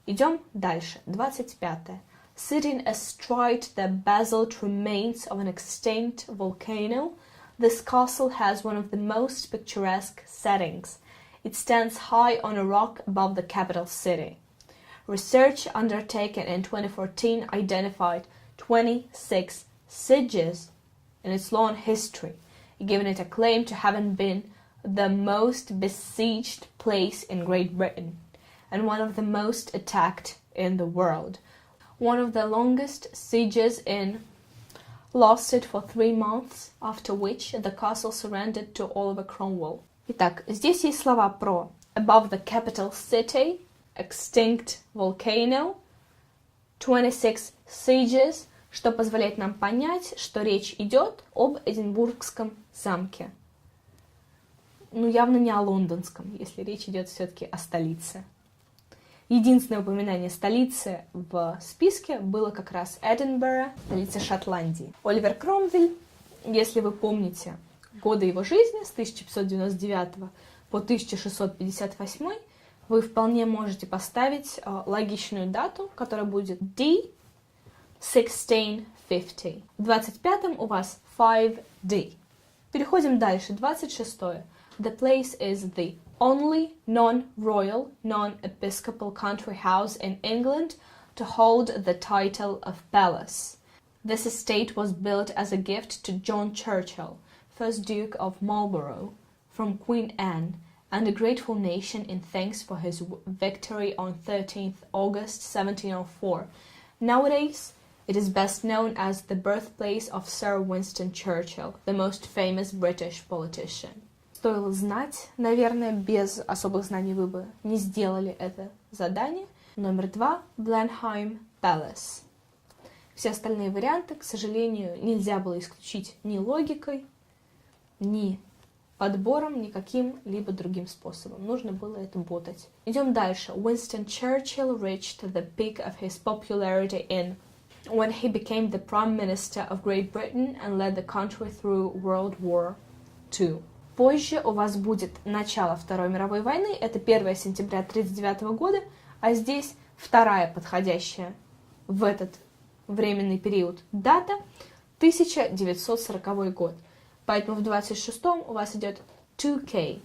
Идем дальше. 25. Sitting astride the basalt remains of an extinct volcano, this castle has one of the most picturesque settings. It stands high on a rock above the capital city. Research undertaken in 2014 identified 26 sieges in its long history, giving it a claim to having been the most besieged place in Great Britain and one of the most attacked in the world. One of the longest sieges lasted for 3 months, after which the castle surrendered to Oliver Cromwell. Итак, здесь есть слова про above the capital city, extinct volcano, 26 sieges, что позволяет нам понять, что речь идет об Эдинбургском замке. Ну, явно не о лондонском, если речь идет все-таки о столице. Единственное упоминание столицы в списке было как раз Эдинбург, столица Шотландии. Оливер Кромвель, если вы помните годы его жизни с 1599 по 1658, вы вполне можете поставить логичную дату, которая будет D 1650. В 25-м у вас 5D. Переходим дальше. 26-е. The place is the only non-royal, non-episcopal country house in England to hold the title of palace. This estate was built as a gift to John Churchill, 1st Duke of Marlborough, from Queen Anne, and a grateful nation in thanks for his victory on 13th August 1704. Nowadays, it is best known as the birthplace of Sir Winston Churchill, the most famous British politician. Стоило знать, наверное, без особых знаний вы бы не сделали это задание. Номер 2. Blenheim Palace. Все остальные варианты, к сожалению, нельзя было исключить ни логикой, ни подбором, ни каким-либо другим способом. Нужно было это ботать. Идем дальше. Winston Churchill reached the peak of his popularity when he became the Prime Minister of Great Britain and led the country through World War II. Позже у вас будет начало Второй мировой войны, это 1 сентября 1939 года, а здесь вторая подходящая в этот временный период дата 1940 год. Поэтому в 26-м у вас идет 2K.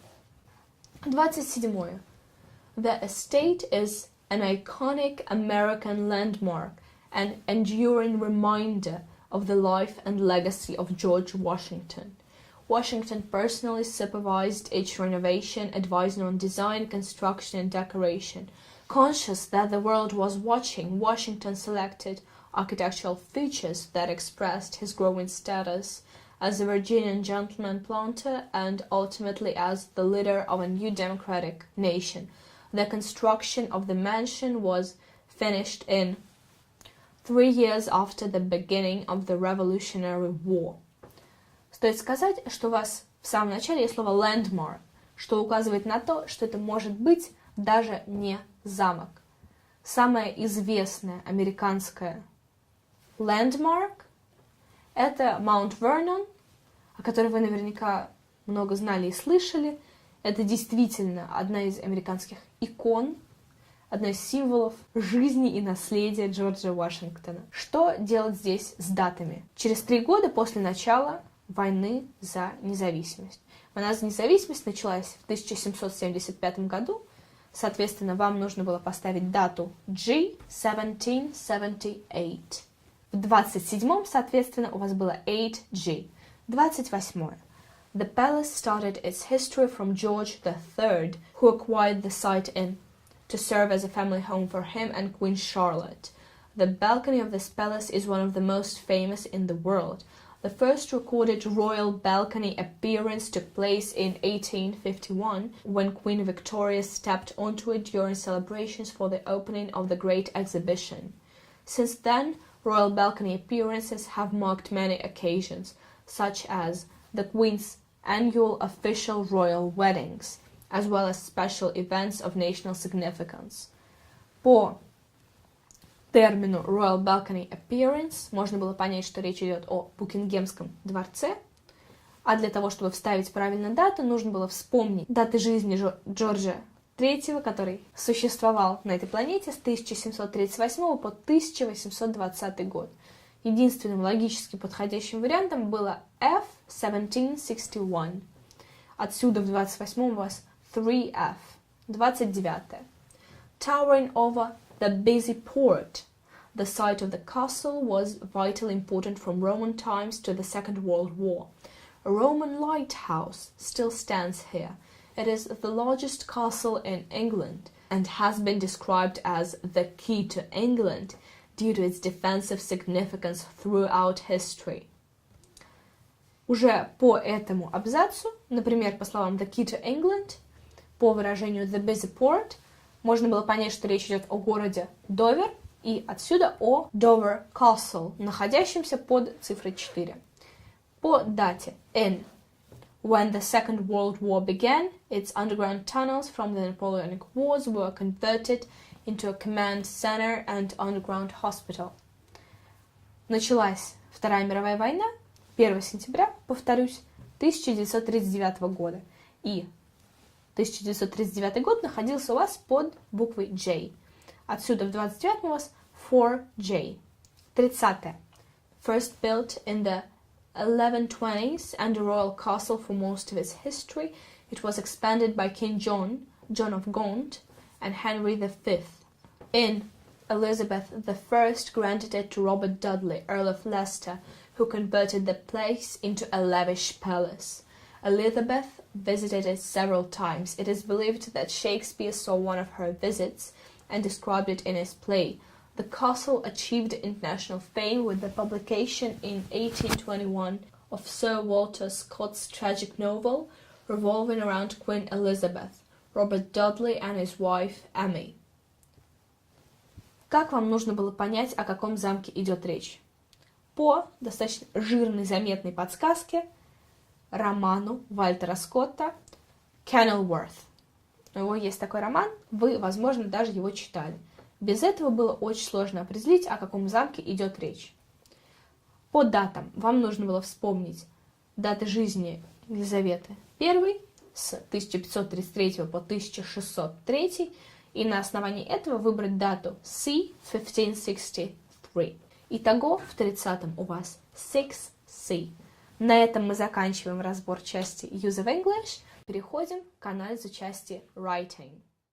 27-е. The estate is an iconic American landmark, an enduring reminder of the life and legacy of George Washington. Washington personally supervised its renovation, advising on design, construction, and decoration. Conscious that the world was watching, Washington selected architectural features that expressed his growing status as a Virginian gentleman planter and ultimately as the leader of a new democratic nation. The construction of the mansion was finished in 3 years after the beginning of the Revolutionary War. Стоит сказать, что у вас в самом начале есть слово landmark, что указывает на то, что это может быть даже не замок. Самое известное американское landmark – это Маунт Вернон, о которой вы наверняка много знали и слышали. Это действительно одна из американских икон, одно из символов жизни и наследия Джорджа Вашингтона. Что делать здесь с датами? Через 3 года после начала войны за независимость. Война за независимость началась в 1775 году. Соответственно, вам нужно было поставить дату G 1778. В 27-м, соответственно, у вас было 8G. 28-е. The palace started its history from George III, who acquired the site to serve as a family home for him and Queen Charlotte. The balcony of this palace is one of the most famous in the world. The first recorded royal balcony appearance took place in 1851, when Queen Victoria stepped onto it during celebrations for the opening of the Great Exhibition. Since then, royal balcony appearances have marked many occasions, such as the Queen's annual official royal weddings, as well as special events of national significance. По термину Royal Balcony Appearance можно было понять, что речь идет о Букингемском дворце, а для того, чтобы вставить правильную дату, нужно было вспомнить даты жизни Джорджа третьего, который существовал на этой планете с 1738 по 1820 год. Единственным логически подходящим вариантом было F-1761. Отсюда в 28-м у вас 3F. 29. Towering over the busy port. The site of the castle was vitally important from Roman times to the Second World War. A Roman lighthouse still stands here. It is the largest castle in England and has been described as the key to England due to its defensive significance throughout history. Уже по этому абзацу, например, по словам the key to England, по выражению the busy port, можно было понять, что речь идет о городе Довер и отсюда о Dover Castle, находящемся под цифрой 4. По дате in. When the Second World War began, its underground tunnels from the Napoleonic Wars were converted into a command center and underground hospital. Началась Вторая мировая война 1 сентября, повторюсь, 1939 года. И 1939 год находился у вас под буквой J. Отсюда в 29 у вас 4J. 30. First built in the 1120s and a royal castle for most of its history, it was expanded by King John of Gaunt, and Henry V. In Elizabeth I granted it to Robert Dudley, Earl of Leicester, who converted the place into a lavish palace. Elizabeth visited it several times. It is believed that Shakespeare saw one of her visits and described it in his play. The castle achieved international fame with the publication in 1821 of Sir Walter Scott's tragic novel revolving around Queen Elizabeth, Robert Dudley and his wife Emmy. Как вам нужно было понять, о каком замке идет речь? По достаточно жирной заметной подсказке роману Вальтера Скотта «Kenilworth». У него есть такой роман, вы, возможно, даже его читали. Без этого было очень сложно определить, о каком замке идет речь. По датам вам нужно было вспомнить даты жизни Елизаветы I с 1533 по 1603 и на основании этого выбрать дату C 1563. Итого в 30-м у вас 6C. На этом мы заканчиваем разбор части Use of English. Переходим к анализу части Writing.